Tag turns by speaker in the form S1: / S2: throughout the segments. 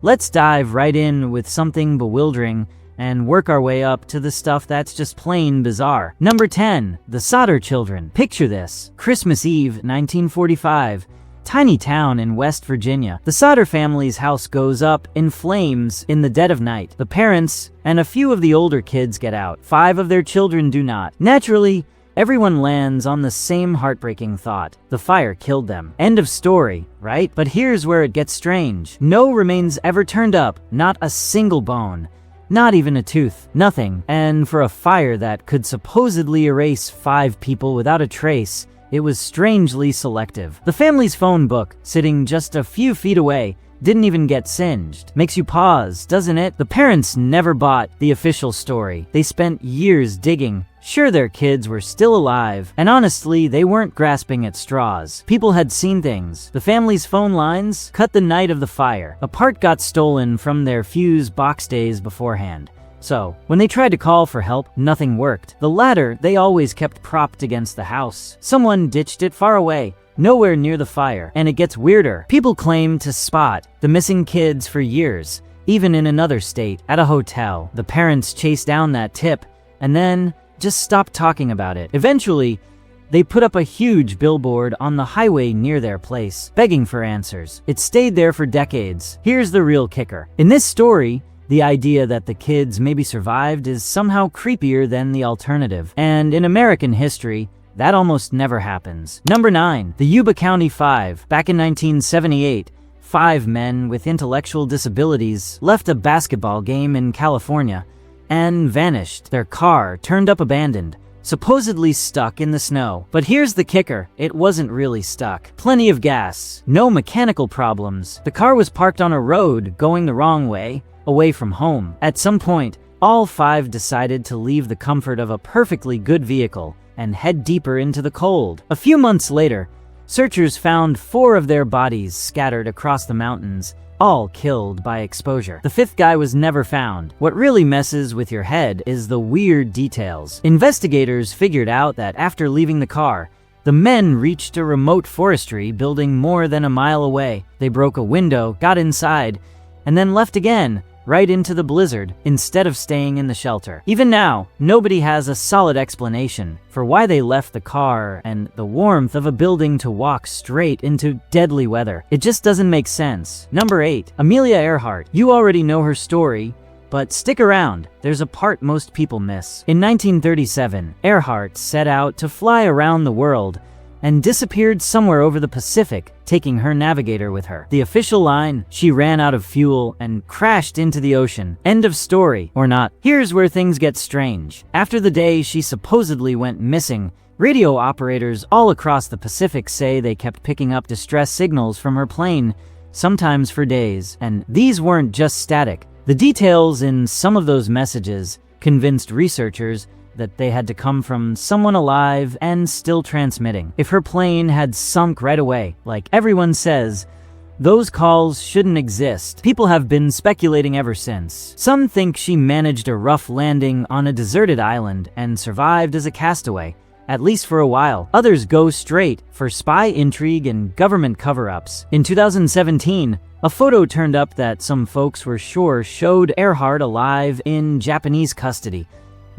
S1: Let's dive right in with something bewildering and work our way up to the stuff that's just plain bizarre. Number 10. The Sodder children. Picture this. Christmas Eve, 1945. Tiny town in West Virginia. The Sodder family's house goes up in flames in the dead of night. The parents and a few of the older kids get out. 5 of their children do not. Naturally, everyone lands on the same heartbreaking thought. The fire killed them. End of story, right? But here's where it gets strange. No remains ever turned up. Not a single bone. Not even a tooth. Nothing. And for a fire that could supposedly erase 5 people without a trace, it was strangely selective. The family's phone book, sitting just a few feet away, didn't even get singed. Makes you pause, doesn't it? The parents never bought the official story. They spent years digging. Sure, their kids were still alive, and honestly, they weren't grasping at straws. People had seen things. The family's phone lines cut the night of the fire. A part got stolen from their fuse box days beforehand. So, when they tried to call for help, nothing worked. The ladder they always kept propped against the house. Someone ditched it far away, nowhere near the fire. And it gets weirder. People claim to spot the missing kids for years, even in another state, at a hotel. The parents chased down that tip, and then just stopped talking about it. Eventually, they put up a huge billboard on the highway near their place, begging for answers. It stayed there for decades. Here's the real kicker. In this story, the idea that the kids maybe survived is somehow creepier than the alternative. And in American history, that almost never happens. Number 9. The Yuba County Five. Back in 1978, 5 men with intellectual disabilities left a basketball game in California and vanished. Their car turned up abandoned, supposedly stuck in the snow. But here's the kicker. It wasn't really stuck. Plenty of gas. No mechanical problems. The car was parked on a road going the wrong way, away from home. At some point, all 5 decided to leave the comfort of a perfectly good vehicle and head deeper into the cold. A few months later, searchers found 4 of their bodies scattered across the mountains, all killed by exposure. The 5th guy was never found. What really messes with your head is the weird details. Investigators figured out that after leaving the car, the men reached a remote forestry building more than a mile away. They broke a window, got inside, and then left again, right into the blizzard, instead of staying in the shelter. Even now, nobody has a solid explanation for why they left the car and the warmth of a building to walk straight into deadly weather. It just doesn't make sense. Number 8. Amelia Earhart. You already know her story, but stick around. There's a part most people miss. In 1937, Earhart set out to fly around the world and disappeared somewhere over the Pacific, taking her navigator with her. The official line: she ran out of fuel and crashed into the ocean. End of story. Or not. Here's where things get strange. After the day she supposedly went missing, radio operators all across the Pacific say they kept picking up distress signals from her plane, sometimes for days. And these weren't just static. The details in some of those messages convinced researchers that they had to come from someone alive and still transmitting. If her plane had sunk right away, like everyone says, those calls shouldn't exist. People have been speculating ever since. Some think she managed a rough landing on a deserted island and survived as a castaway, at least for a while. Others go straight for spy intrigue and government cover-ups. In 2017, a photo turned up that some folks were sure showed Earhart alive in Japanese custody,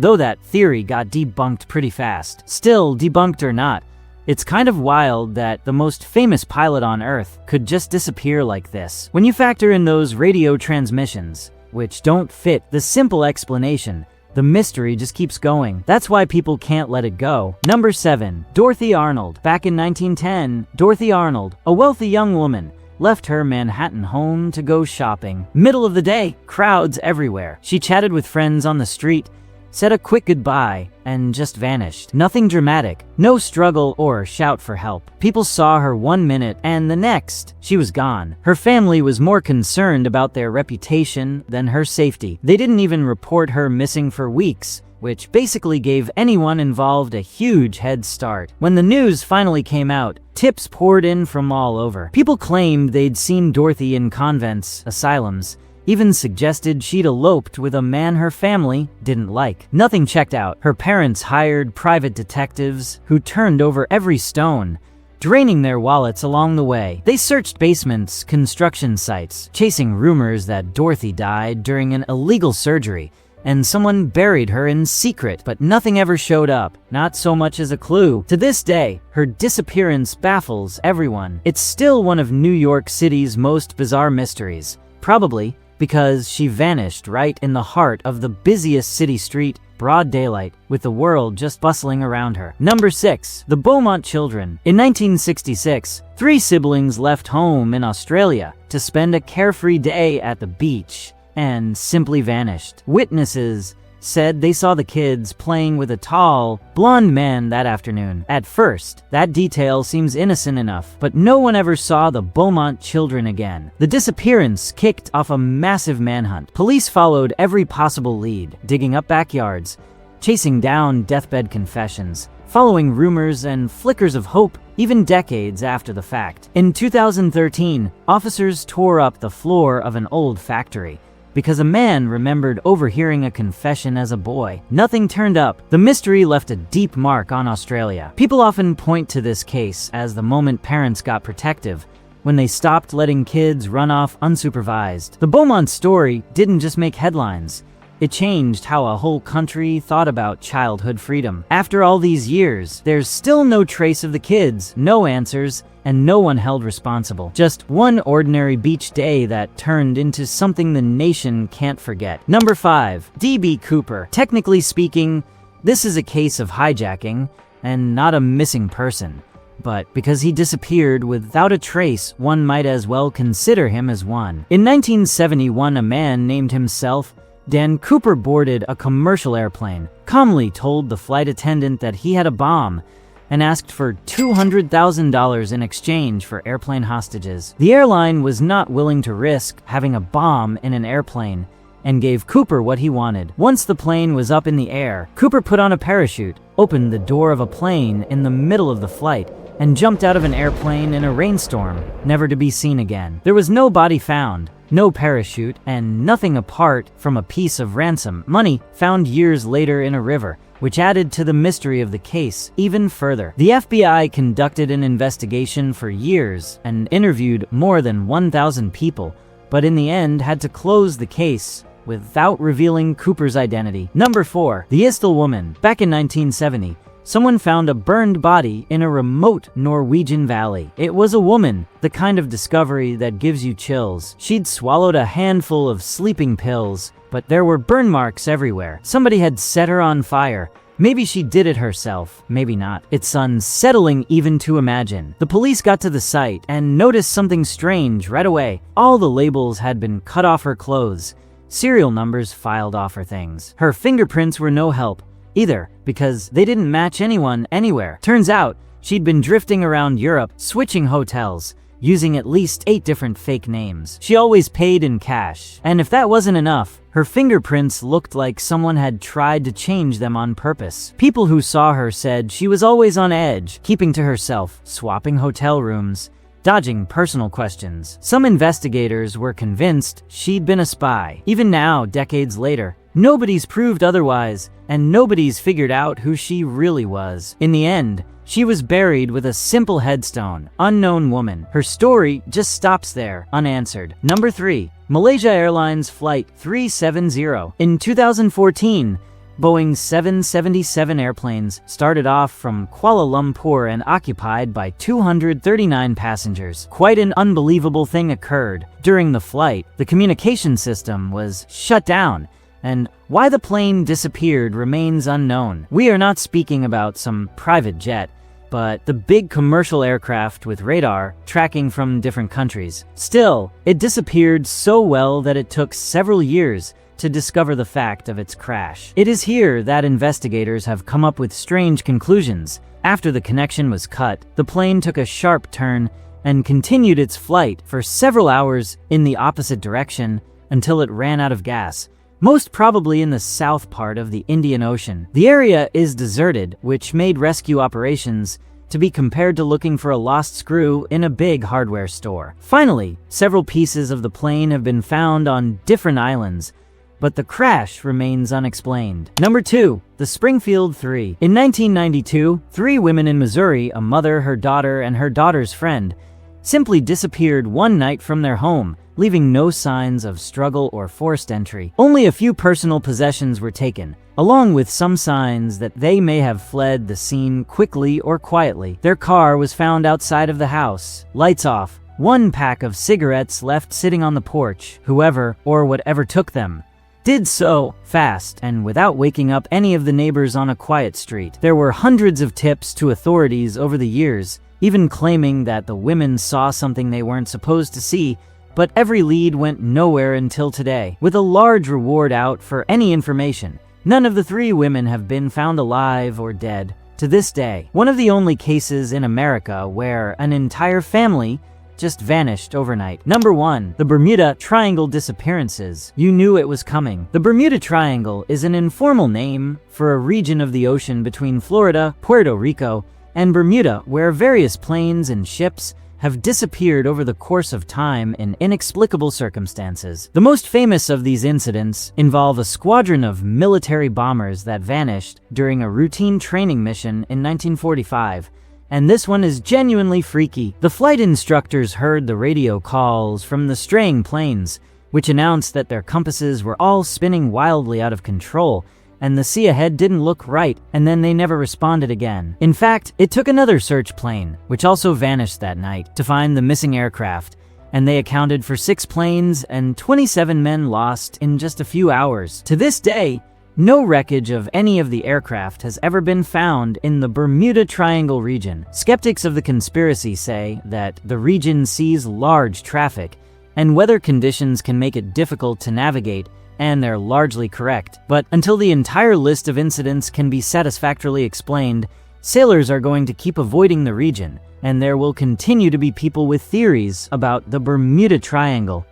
S1: though that theory got debunked pretty fast. Still, debunked or not, it's kind of wild that the most famous pilot on Earth could just disappear like this. When you factor in those radio transmissions, which don't fit the simple explanation, the mystery just keeps going. That's why people can't let it go. Number 7. Dorothy Arnold. Back in 1910, Dorothy Arnold, a wealthy young woman, left her Manhattan home to go shopping. Middle of the day, crowds everywhere. She chatted with friends on the street, said a quick goodbye, and just vanished. Nothing dramatic, no struggle or shout for help. People saw her 1 minute, and the next, she was gone. Her family was more concerned about their reputation than her safety. They didn't even report her missing for weeks, which basically gave anyone involved a huge head start. When the news finally came out, tips poured in from all over. People claimed they'd seen Dorothy in convents, asylums, even suggested she'd eloped with a man her family didn't like. Nothing checked out. Her parents hired private detectives who turned over every stone, draining their wallets along the way. They searched basements, construction sites, chasing rumors that Dorothy died during an illegal surgery, and someone buried her in secret, but nothing ever showed up, not so much as a clue. To this day, her disappearance baffles everyone. It's still one of New York City's most bizarre mysteries, probably because she vanished right in the heart of the busiest city street, broad daylight, with the world just bustling around her. Number 6. The Beaumont children. In 1966, 3 siblings left home in Australia to spend a carefree day at the beach and simply vanished. Witnesses said they saw the kids playing with a tall, blonde man that afternoon. At first, that detail seems innocent enough, but no one ever saw the Beaumont children again. The disappearance kicked off a massive manhunt. Police followed every possible lead, digging up backyards, chasing down deathbed confessions, following rumors and flickers of hope even decades after the fact. In 2013, officers tore up the floor of an old factory because a man remembered overhearing a confession as a boy. Nothing turned up. The mystery left a deep mark on Australia. People often point to this case as the moment parents got protective, when they stopped letting kids run off unsupervised. The Beaumont story didn't just make headlines. It changed how a whole country thought about childhood freedom. After all these years, there's still no trace of the kids, no answers, and no one held responsible. Just one ordinary beach day that turned into something the nation can't forget. Number 5. D.B. Cooper. Technically speaking, this is a case of hijacking and not a missing person. But because he disappeared without a trace, one might as well consider him as one. In 1971, a man named himself Dan Cooper boarded a commercial airplane, calmly told the flight attendant that he had a bomb, and asked for $200,000 in exchange for airplane hostages. The airline was not willing to risk having a bomb in an airplane and gave Cooper what he wanted. Once the plane was up in the air, Cooper put on a parachute, opened the door of a plane in the middle of the flight, and jumped out of an airplane in a rainstorm, never to be seen again. There was no body found, no parachute, and nothing apart from a piece of ransom money found years later in a river, which added to the mystery of the case even further. The FBI conducted an investigation for years and interviewed more than 1,000 people, but in the end had to close the case without revealing Cooper's identity. Number 4. The Isdal woman. Back in 1970, someone found a burned body in a remote Norwegian valley. It was a woman, the kind of discovery that gives you chills. She'd swallowed a handful of sleeping pills, but there were burn marks everywhere. Somebody had set her on fire. Maybe she did it herself, maybe not. It's unsettling even to imagine. The police got to the site and noticed something strange right away. All the labels had been cut off her clothes, serial numbers filed off her things. Her fingerprints were no help either, because they didn't match anyone anywhere. Turns out, she'd been drifting around Europe, switching hotels, using at least 8 different fake names. She always paid in cash, and if that wasn't enough, her fingerprints looked like someone had tried to change them on purpose. People who saw her said she was always on edge, keeping to herself, swapping hotel rooms, dodging personal questions. Some investigators were convinced she'd been a spy. Even now, decades later, nobody's proved otherwise, and nobody's figured out who she really was. In the end, she was buried with a simple headstone, unknown woman. Her story just stops there, unanswered. Number 3. Malaysia Airlines Flight 370. In 2014, Boeing 777 airplanes started off from Kuala Lumpur and occupied by 239 passengers. Quite an unbelievable thing occurred. During the flight, the communication system was shut down, and why the plane disappeared remains unknown. We are not speaking about some private jet, but the big commercial aircraft with radar tracking from different countries. Still, it disappeared so well that it took several years to discover the fact of its crash. It is here that investigators have come up with strange conclusions. After the connection was cut, the plane took a sharp turn and continued its flight for several hours in the opposite direction until it ran out of gas, most probably in the south part of the Indian Ocean. The area is deserted, which made rescue operations to be compared to looking for a lost screw in a big hardware store. Finally, several pieces of the plane have been found on different islands, but the crash remains unexplained. Number 2. The Springfield Three. In 1992, 3 women in Missouri, a mother, her daughter, and her daughter's friend, simply disappeared one night from their home, leaving no signs of struggle or forced entry. Only a few personal possessions were taken, along with some signs that they may have fled the scene quickly or quietly. Their car was found outside of the house, lights off, 1 pack of cigarettes left sitting on the porch. Whoever or whatever took them did so fast and without waking up any of the neighbors on a quiet street. There were hundreds of tips to authorities over the years, even claiming that the women saw something they weren't supposed to see, but every lead went nowhere until today. With a large reward out for any information, none of the 3 women have been found alive or dead to this day. One of the only cases in America where an entire family just vanished overnight. Number 1. The Bermuda Triangle disappearances. You knew it was coming. The Bermuda Triangle is an informal name for a region of the ocean between Florida, Puerto Rico, and Bermuda, where various planes and ships have disappeared over the course of time in inexplicable circumstances. The most famous of these incidents involve a squadron of military bombers that vanished during a routine training mission in 1945. And this one is genuinely freaky. The flight instructors heard the radio calls from the straying planes, which announced that their compasses were all spinning wildly out of control, and the sea ahead didn't look right, and then they never responded again. In fact, it took another search plane, which also vanished that night, to find the missing aircraft, and they accounted for 6 planes and 27 men lost in just a few hours. To this day, no wreckage of any of the aircraft has ever been found in the Bermuda Triangle region. Skeptics of the conspiracy say that the region sees large traffic, and weather conditions can make it difficult to navigate, and they're largely correct. But until the entire list of incidents can be satisfactorily explained, sailors are going to keep avoiding the region, and there will continue to be people with theories about the Bermuda Triangle.